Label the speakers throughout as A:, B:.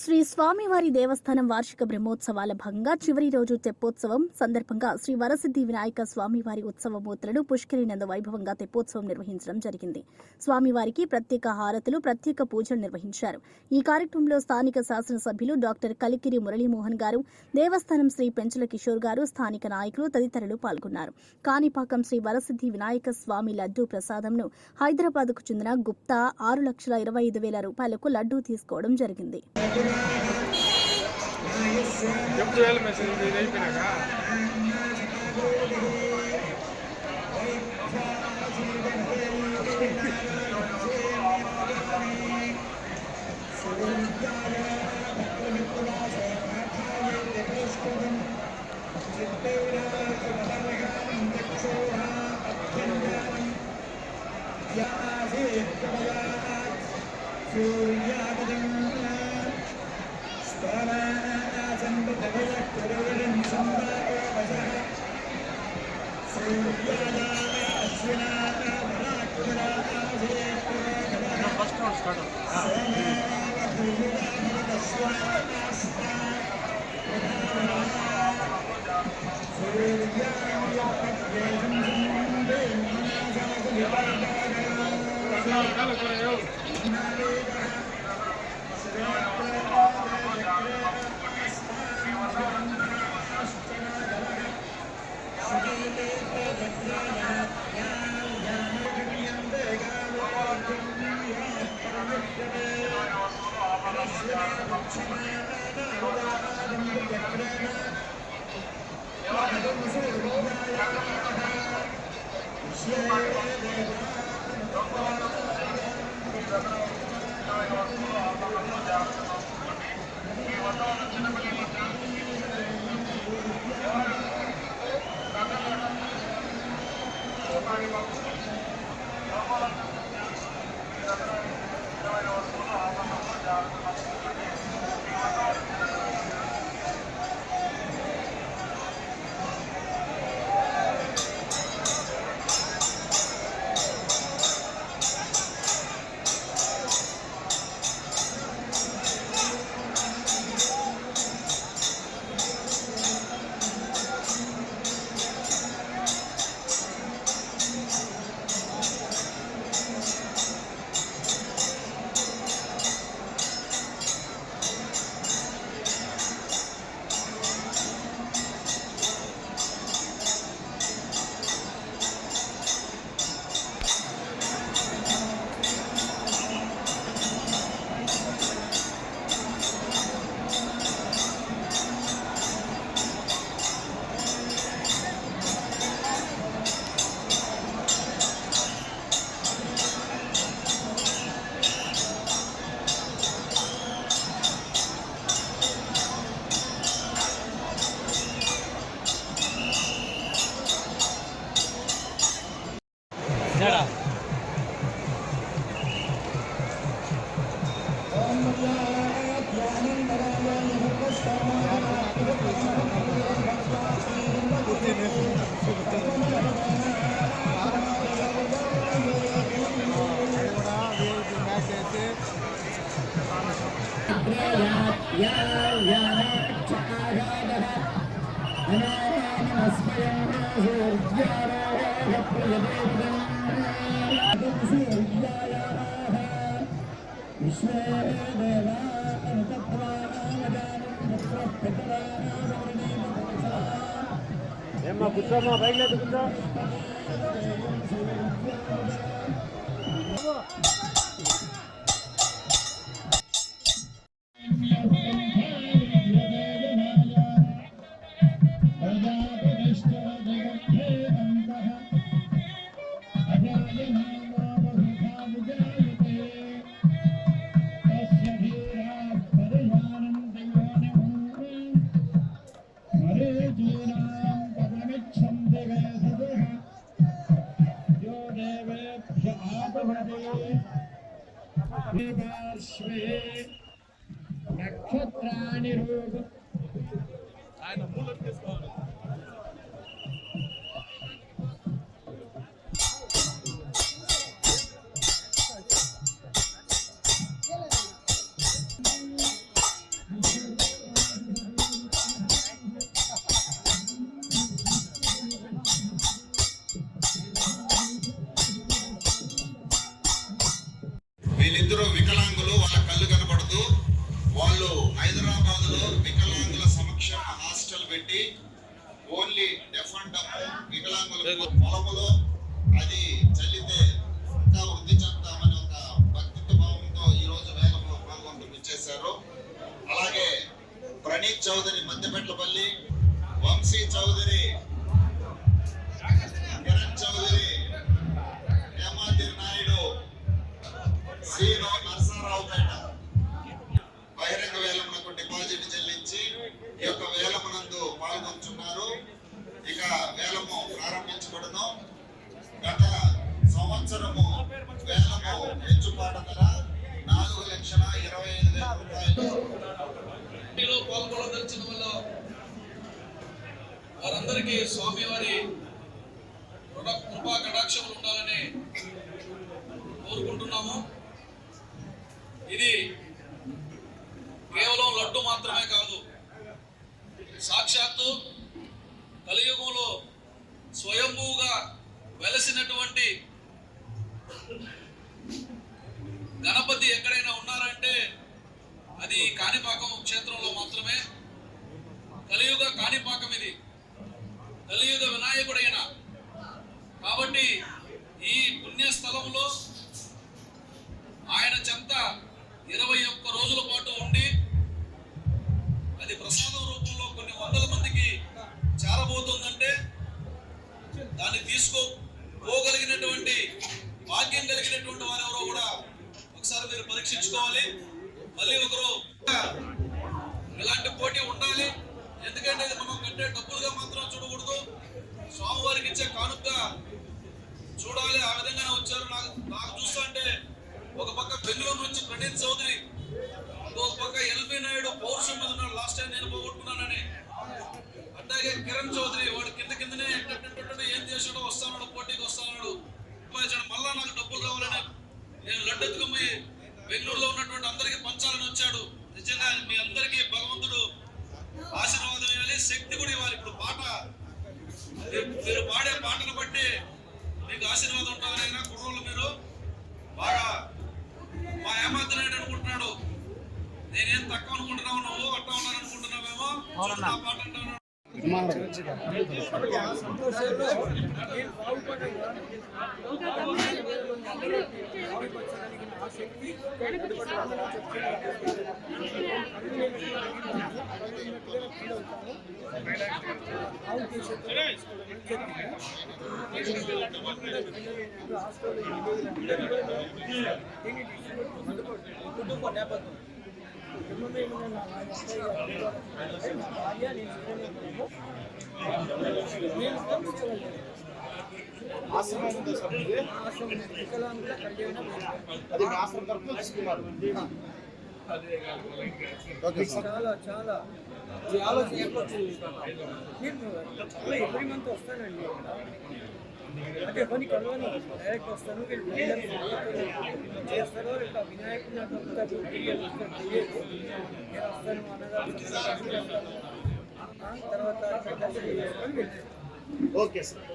A: శ్రీ స్వామివారి దేవస్థానం వార్షిక బ్రహ్మోత్సవాల భాగంగా చివరి రోజు తెప్పోత్సవం సందర్భంగా శ్రీ వరసిద్ధి వినాయక స్వామివారి ఉత్సవమూర్తులను పుష్కరినందు వైభవంగా తెప్పోత్సవం నిర్వహించడం జరిగింది. స్వామివారికి ప్రత్యేక హారతులు, ప్రత్యేక పూజలు నిర్వహించారు. ఈ కార్యక్రమంలో స్థానిక శాసనసభ్యులు డాక్టర్ కలికిరి మురళీమోహన్ గారు, దేవస్థానం శ్రీ పెంచుల కిషోర్ గారు, స్థానిక నాయకులు తదితరులు పాల్గొన్నారు. కాణిపాకం శ్రీ వరసిద్ధి వినాయక స్వామి లడ్డూ ప్రసాదంను హైదరాబాద్కు చెందిన గుప్తా 6,25,000 రూపాయలకు లడ్డూ తీసుకోవడం జరిగింది.
B: ఏమ్మా కూర్చోమ్మా, బైక్ లేదు కూర్చో.
C: నక్షత్రాన్ని రూప
D: ఆయన మూలం తీసుకోవాలి.
E: కాబట్టి ఓన్లీ డెఫ్ అండ్ డమ్ వికలాంగులకు పొలములో అది చల్లితే ఇంకా వృద్ధి చెందామని ఒక భక్తిత్వ భావంతో ఈ రోజు వేలంలో పాల్గొంటూ ఇచ్చేశారు. అలాగే ప్రణీత్ చౌదరి మధ్యపెట్లపల్లి, వంశీ చౌదరి, కిరణ్ చౌదరి, హేమాద్రి నాయుడు, శ్రీను నరసరావుపేట బహిరంగ వేలమునకు డిపాజిట్ చెల్లించి ఈ యొక్క వేలమునందు పాల్గొంటున్నారు. ఇక వేలము ప్రారంభించబడును. గత సంవత్సరము వేలము హెచ్చుపాట ధర 4,25,000 రూపాయలు.
D: పాల్గొనదలిచిన వల్ల వారందరికీ స్వామివారి కృపా కటాక్షములు ఉండాలని కోరుకుంటున్నాము. ఇది కేవలం లడ్డు మాత్రమే కాదు, సాక్షాత్తు కలియుగంలో స్వయంభూగా వెలసినటువంటి గణపతి ఎక్కడైనా ఉన్నారంటే అది కాణిపాకం క్షేత్రంలో మాత్రమే. కలియుగ కాణిపాకం ఇది, కలియుగ వినాయకుడైన. కాబట్టి ఈ పుణ్యస్థలంలో ఆయన చెంత 21 రోజుల పాటు ఉండి అది ప్రసాదం రూపంలో కొన్ని వందల మందికి చేరబోతుందంటే దాన్ని తీసుకోగలిగినటువంటి భాగ్యం కలిగినటువంటి వారెవరో కూడా ఒకసారి మీరు పరీక్షించుకోవాలి. మళ్ళీ ఒకరు ఇలాంటి పోటీ ఉండాలి. ఎందుకంటే ఇది మనం కట్టే డబ్బులుగా మాత్రం చూడకూడదు, స్వామివారికి ఇచ్చే కానుకగా చూడాలి. ఆ విధంగానే వచ్చారు. నాకు చూస్తా అంటే ఒక పక్క బెంగళూరు నుంచి ప్రణీత్ చౌదరి, ఇంకొక పక్క ఎల్బీ నాయుడు పౌరుషం మీద ఉన్నాడు. లాస్ట్ టైం నేను పోగొట్టుకున్నానని. అట్లాగే కిరణ్ చౌదరి వాడు కిందనే ఏం చేసాడో వస్తాడు, పోటీకి వస్తాడు. మళ్ళా నాకు డబ్బులు కావాలని నేను లడ్డెత్తుకుపోయి బెంగళూరులో ఉన్నటువంటి అందరికీ పంచాలని వచ్చాడు. నిజంగా మీ అందరికీ భగవంతుడు ఆశీర్వాదం ఇవ్వాలి, శక్తి కూడా ఇవ్వాలి. ఇప్పుడు పాట మీరు పాడే పాటను బట్టి మీకు ఆశీర్వాదం ఉంటుందైనా కుర్రోళ్ళు మీరు బాగా మా హేమాద్రి నాయుడు అనుకుంటున్నాడు. నేనేం తక్కువ అనుకుంటున్నావు, నువ్వు అట్టా ఉన్నాను అనుకుంటున్నావేమో. నా పాట అంటున్నాడు.
F: కుటుంబ నేపథ్యం చాలా చాలా ఆలోచన ఎట్లొచ్చింది. ఎవ్రీ మంత్ వస్తానండి. అంటే కొన్ని కలవని డైరెక్ట్ వస్తాను, చేస్తాను. ఇట్లా వినాయకుడు నాకు నేను వస్తాను అన్నదాన్ని తర్వాత దర్శనం చేసుకొని వెళ్తాను.
B: Okay sir.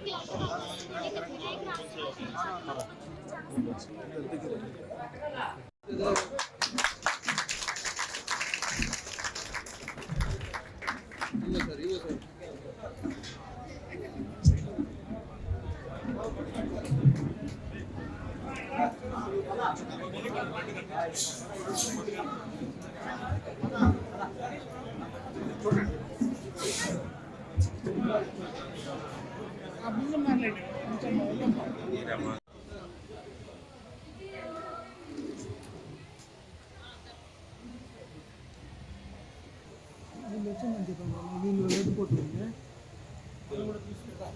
F: వచ్చిందని చెప్పాను. నేను లేకపోతుంది కూడా తీసుకుంటా.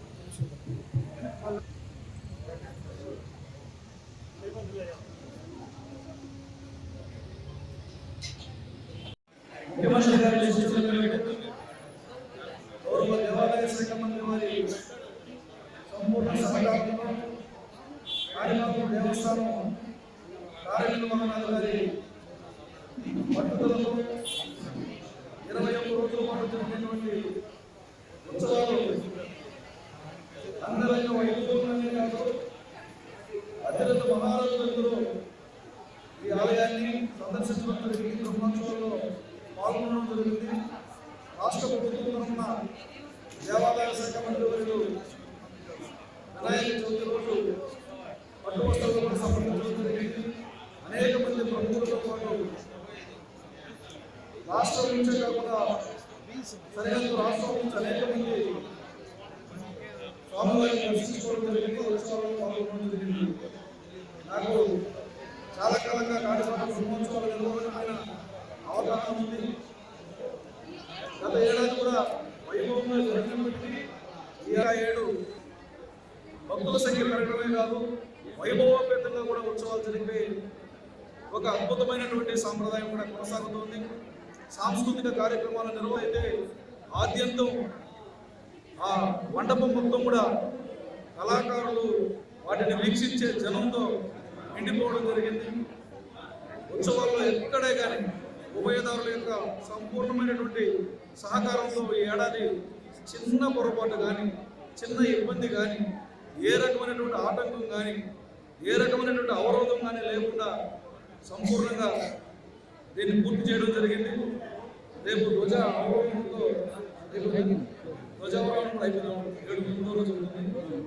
F: దేవాలయ శాఖ మంత్రి వారి సంపూర్ణ సహకారంతో కాణిపాకం దేవస్థానం కార్యనిర్వహణ గారి పట్టుదలతో 21 రోజుల పాటు జరిగినటువంటి ఉత్సవాలు అందరైన వైభవంగానే కాదు, అత్యంత మహారాజులందరూ ఈ ఆలయాన్ని సందర్శించడం జరిగింది. బ్రహ్మోత్సవాల్లో పాల్గొనడం జరిగింది. రాష్ట్ర ప్రభుత్వం
G: మన దేవాదాయ శాఖ మంత్రి వర్యులు వినాయక చవితి రోజు పట్టు వస్త్రాలు కూడా సమర్పించడం జరిగింది. అనేక మంది ప్రముఖులతో పాటు రాష్ట్రం నుంచే కాకుండా సరిహద్దు రాష్ట్రం నుంచి అనేక మంది స్వామివారిని దర్శించుకోవడం జరిగింది, ఉత్సవాల్లో పాల్గొనడం జరిగింది. నాకు చాలా కాలంగా కాణిపాక బ్రహ్మోత్సవాల నిర్వహణమైన అవగాహన ఉంది. గత ఏడాది కూడా వైభవంగా జరిగినప్పటికీ ఈ ఏడు భక్తుల సంఖ్య పెరగడమే కాదు, వైభవోపేతంగా కూడా ఉత్సవాలు జరిపే ఒక అద్భుతమైనటువంటి సాంప్రదాయం కూడా కొనసాగుతోంది. సాంస్కృతిక కార్యక్రమాల నిర్వహితే ఆద్యంతం ఆ మండపం మొత్తం కూడా కళాకారులు వాటిని వీక్షించే జనంతో నిండిపోవడం జరిగింది. ఉత్సవాల్లో ఎక్కడే కానీ ఉభయదారుల యొక్క సంపూర్ణమైనటువంటి సహకారంతో ఈ ఏడాది చిన్న పొరపాటు కానీ చిన్న ఇబ్బంది కానీ ఏ రకమైనటువంటి ఆటంకం కానీ ఏ రకమైనటువంటి అవరోధం కానీ లేకుండా సంపూర్ణంగా దీన్ని పూర్తి చేయడం జరిగింది. రేపు ధ్వజావరోహణంతో ధ్వజావరోహణం అయిపోయినాం 7 రోజు జరుగుతుంది.